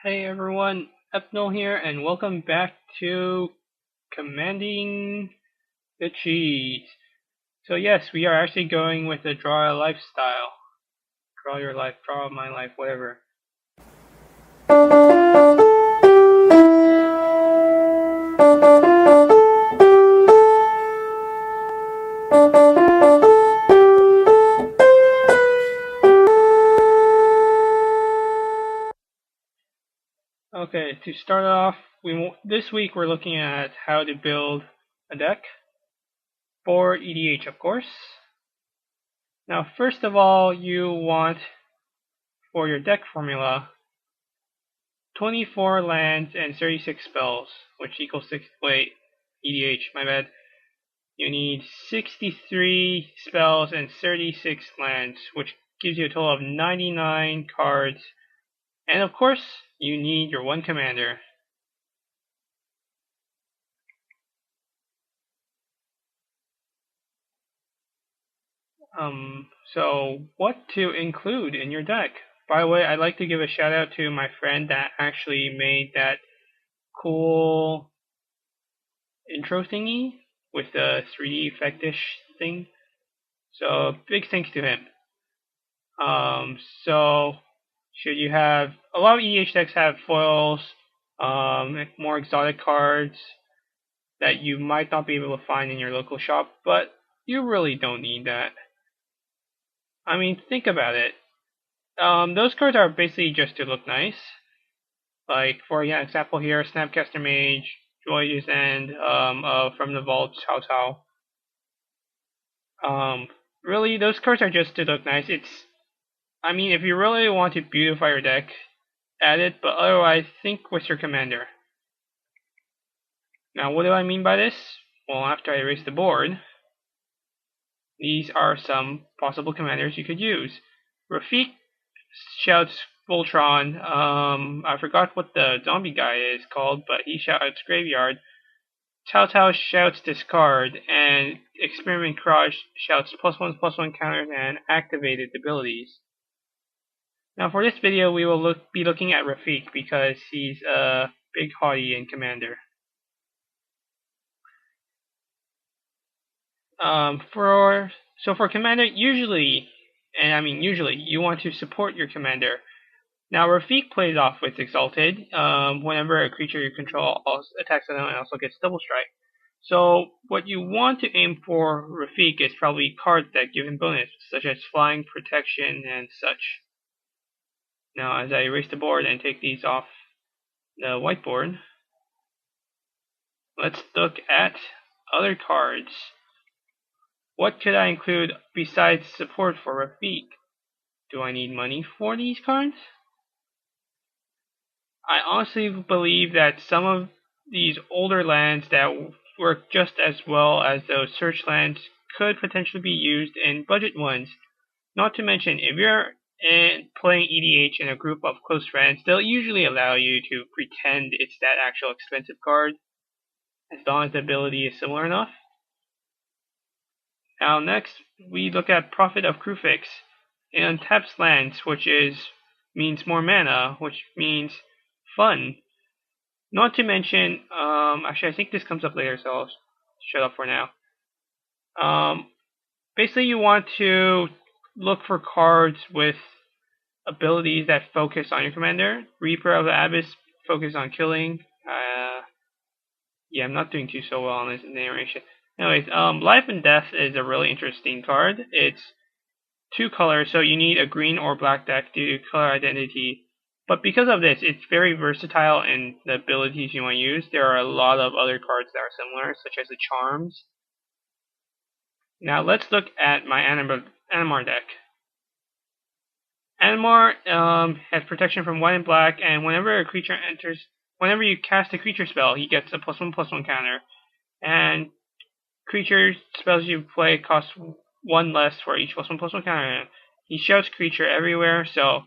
Hey everyone, Epnol here, and welcome back to Commanding the Cheese. So yes, we are actually going with the draw a lifestyle. Draw your life, draw my life, whatever. Okay, to start off, this week we're looking at how to build a deck for EDH, of course. Now, first of all, you want for your deck formula 24 lands and 36 spells, which equals 6. Wait, EDH, my bad. You need 63 spells and 36 lands, which gives you a total of 99 cards. And of course, you need your one commander. So what to include in your deck? By the way, I'd like to give a shout out to my friend that actually made that cool intro thingy with the 3D effectish thing. So big thanks to him. So should you have a lot of EDH decks have foils, more exotic cards that you might not be able to find in your local shop, but you really don't need that. I mean, think about it. Those cards are basically just to look nice. Like for example here, Snapcaster Mage, Joyous End, from the Vault, Cao Cao. Really, those cards are just to look nice. I mean, if you really want to beautify your deck, add it, but otherwise, think with your commander. Now, what do I mean by this? Well, after I erase the board, these are some possible commanders you could use. Rafiq shouts Voltron. I forgot what the zombie guy is called, but he shouts Graveyard. Cao Cao shouts Discard, and Experiment Crush shouts +1/+1 counters and activated abilities. Now, for this video, we will be looking at Rafiq because he's a big hottie in Commander. For Commander, usually you want to support your Commander. Now Rafiq plays off with Exalted. Whenever a creature you control attacks them and also gets Double Strike. So what you want to aim for Rafiq is probably cards that give him bonus, such as Flying, Protection, and such. Now as I erase the board and take these off the whiteboard, let's look at other cards. What could I include besides support for Rafiq? Do I need money for these cards? I honestly believe that some of these older lands that work just as well as those search lands could potentially be used in budget ones. Not to mention, if you're playing EDH in a group of close friends, they'll usually allow you to pretend it's that actual expensive card, as long as the ability is similar enough. Now next, we look at Prophet of Kruphix. It untaps lands, which means more mana, which means fun. Not to mention, actually I think this comes up later, so I'll shut up for now. Basically you want to look for cards with abilities that focus on your commander. Reaper of the Abyss focus on killing. Yeah, I'm not doing so well on this narration. Anyways, Life and Death is a really interesting card. It's 2 colors, so you need a green or black deck due to color identity. But because of this, it's very versatile in the abilities you want to use. There are a lot of other cards that are similar, such as the Charms. Now let's look at my Animar deck. Animar has protection from white and black, and whenever you cast a creature spell, he gets a +1/+1 counter. And creature spells you play cost 1 less for each +1/+1 counter. He shouts creature everywhere, so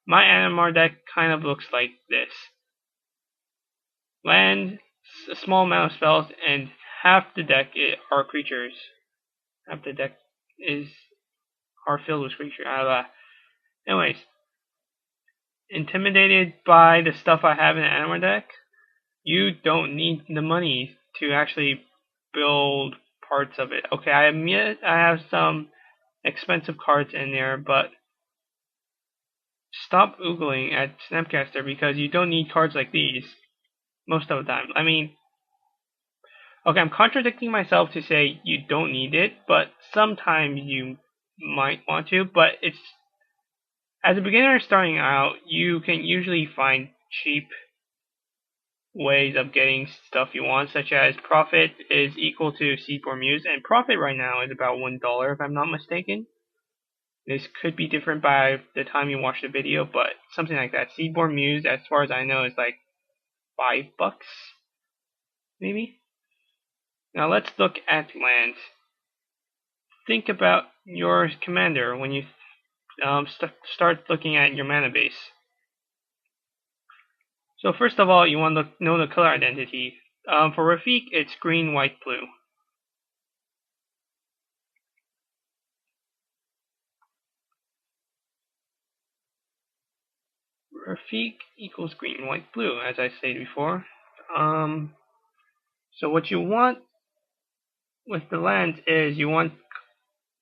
my Animar deck kind of looks like this. Land, a small amount of spells, and half the deck are creatures. Half the deck are filled with creatures. Anyways, intimidated by the stuff I have in the Animal deck, you don't need the money to actually build parts of it. Okay, I admit I have some expensive cards in there, but stop oogling at Snapcaster because you don't need cards like these most of the time. I mean, okay, I'm contradicting myself to say you don't need it, but sometimes you might want to, but it's as a beginner starting out, you can usually find cheap ways of getting stuff you want, such as profit is equal to Seedborn Muse, and profit right now is about $1 if I'm not mistaken. This could be different by the time you watch the video, but something like that. Seedborn Muse, as far as I know, is like $5, maybe? Now let's look at lands. Think about your commander when you start looking at your mana base. So first of all, you want to know the color identity. For Rafiq, it's green, white, blue. Rafiq equals green, white, blue, as I stated before. So what you want with the lands is you want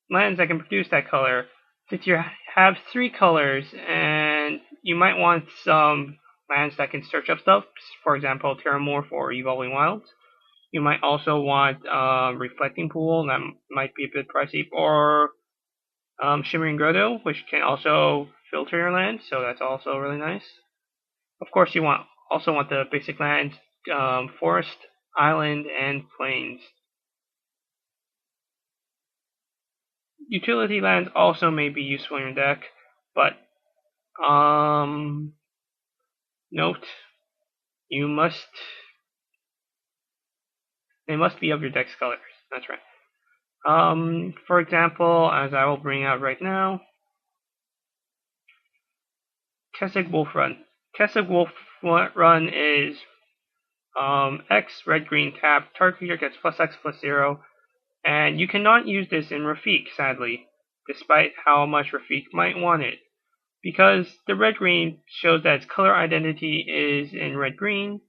lands that can produce that color. Since you have 3 colors, and you might want some lands that can search up stuff, for example, Terramorph or Evolving Wilds. You might also want Reflecting Pool, that might be a bit pricey, or Shimmering Grotto, which can also filter your land, so that's also really nice. Of course, you also want the basic lands, Forest, Island, and Plains. Utility lands also may be useful in your deck, but note, they must be of your deck's colors. That's right. For example, as I will bring out right now, Kessig Wolf Run. Kessig Wolf Run is X, red, green, tap, target creature gets +X/+0, and you cannot use this in Rafiq, sadly, despite how much Rafiq might want it, because the red-green shows that its color identity is in red-green,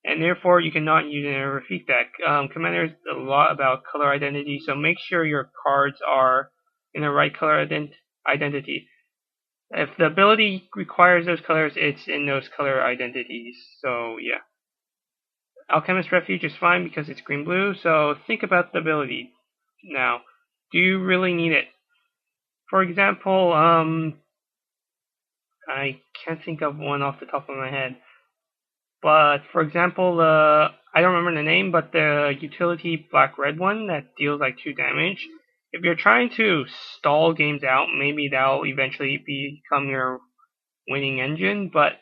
and therefore you cannot use it in a Rafiq deck. Commander's a lot about color identity, so make sure your cards are in the right color identity. If the ability requires those colors, it's in those color identities, so yeah. Alchemist Refuge is fine because it's green-blue, so think about the ability. Now, do you really need it? For example, I can't think of one off the top of my head. But, for example, I don't remember the name, but the utility black-red one that deals like 2 damage. If you're trying to stall games out, maybe that'll eventually become your winning engine, but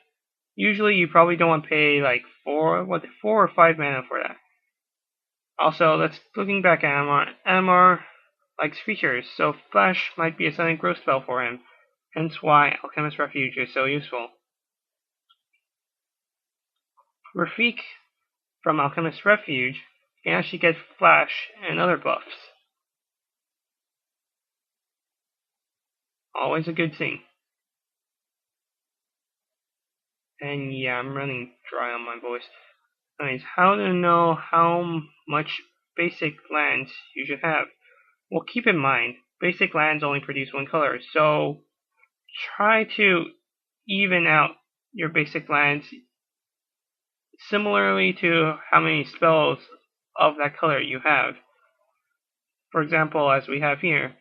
usually you probably don't want to pay like 4 or 5 mana for that. Also, looking back at Animar. Animar likes features, so Flash might be a sudden growth spell for him, hence why Alchemist Refuge is so useful. Rafiq from Alchemist Refuge can actually get Flash and other buffs. Always a good thing. And yeah, I'm running dry on my voice. Anyways, how to know how much basic lands you should have? Well, keep in mind, basic lands only produce 1 color, so try to even out your basic lands similarly to how many spells of that color you have. For example, as we have here,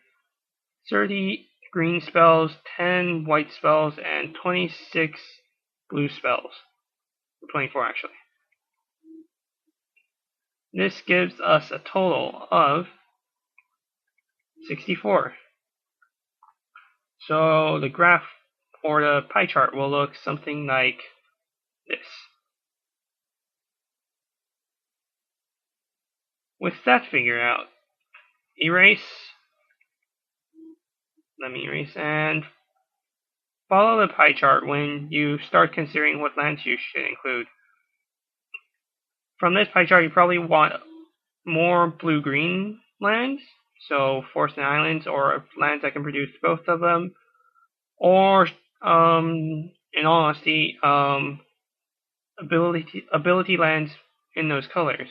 30 green spells, 10 white spells, and 26 blue spells. 24 actually. This gives us a total of 64. So the graph or the pie chart will look something like this. With that figured out, let me erase and follow the pie chart when you start considering what lands you should include. From this pie chart, you probably want more blue-green lands, so Forest and Islands, or lands that can produce both of them, or in all honesty, ability lands in those colors.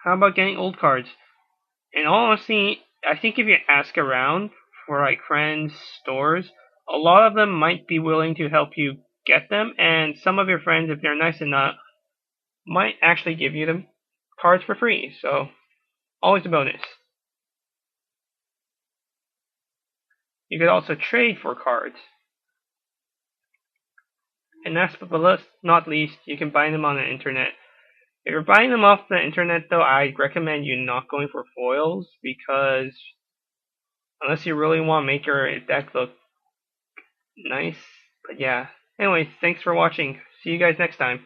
How about getting old cards? In all honesty, I think if you ask around for like friends, stores, a lot of them might be willing to help you get them, and some of your friends, if they're nice enough, might actually give you them cards for free. So always a bonus. You could also trade for cards. And last but not least, you can buy them on the internet. If you're buying them off the internet, though, I'd recommend you not going for foils because unless you really want to make your deck look nice. But yeah. Anyways, thanks for watching. See you guys next time.